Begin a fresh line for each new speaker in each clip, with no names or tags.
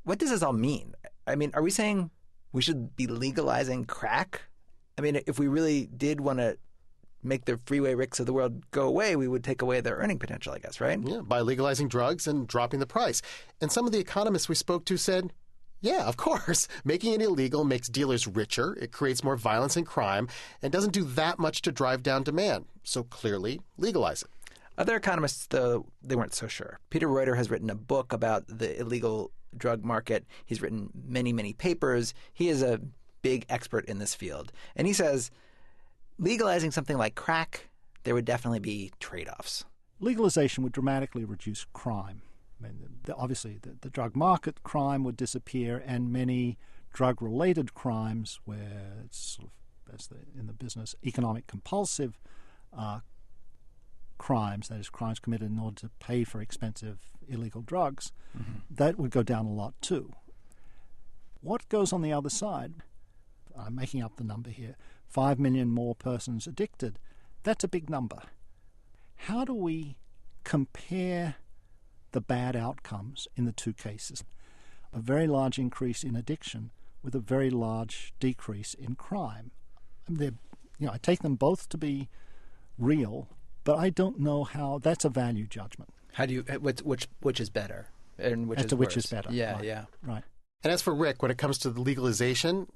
what does this all mean? I mean, are we saying we should be legalizing crack? I mean, if we really did want to make the freeway ricks of the world go away, we would take away their earning potential, I guess, right?
Yeah, by legalizing drugs and dropping the price. And some of the economists we spoke to said, yeah, of course. Making it illegal makes dealers richer, it creates more violence and crime, and doesn't do that much to drive down demand. So clearly, legalize it.
Other economists, though, they weren't so sure. Peter Reuter has written a book about the illegal drug market. He's written many, many papers. He is a big expert in this field. And he says legalizing something like crack, there would definitely be trade-offs.
Legalization would dramatically reduce crime. I mean, obviously, the drug market crime would disappear, and many drug-related crimes, where it's sort of, as in the business, economic compulsive crimes, that is, crimes committed in order to pay for expensive illegal drugs, that would go down a lot too. What goes on the other side? I'm making up the number here. 5 million more persons addicted. That's a big number. How do we compare the bad outcomes in the two cases? A very large increase in addiction with a very large decrease in crime. I take them both to be real, but I don't know how. That's a value judgment.
How do you which is better and which is worse?
Which is better?
Yeah,
right.
yeah,
right.
And as for Rick, when it comes to the legalization,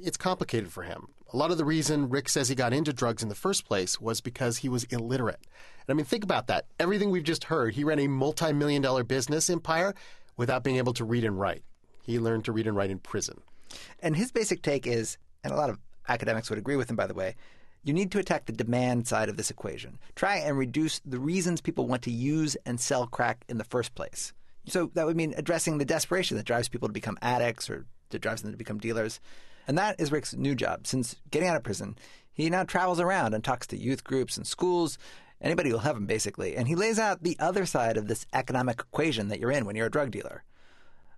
it's complicated for him. A lot of the reason Rick says he got into drugs in the first place was because he was illiterate. And I mean, think about that. Everything we've just heard, he ran a multi-million-dollar business empire without being able to read and write. He learned to read and write in prison.
And his basic take is, and a lot of academics would agree with him, by the way, you need to attack the demand side of this equation. Try and reduce the reasons people want to use and sell crack in the first place. So that would mean addressing the desperation that drives people to become addicts or that drives them to become dealers. And that is Rick's new job. Since getting out of prison, he now travels around and talks to youth groups and schools, anybody who'll have him, basically. And he lays out the other side of this economic equation that you're in when you're a drug dealer,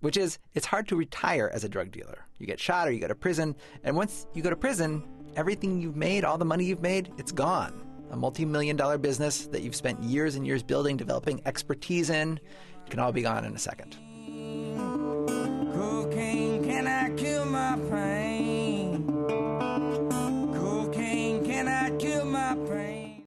which is it's hard to retire as a drug dealer. You get shot or you go to prison. And once you go to prison, everything you've made, all the money you've made, it's gone. A multi-million-dollar business that you've spent years and years building, developing expertise in, can all be gone in a second.
Cocaine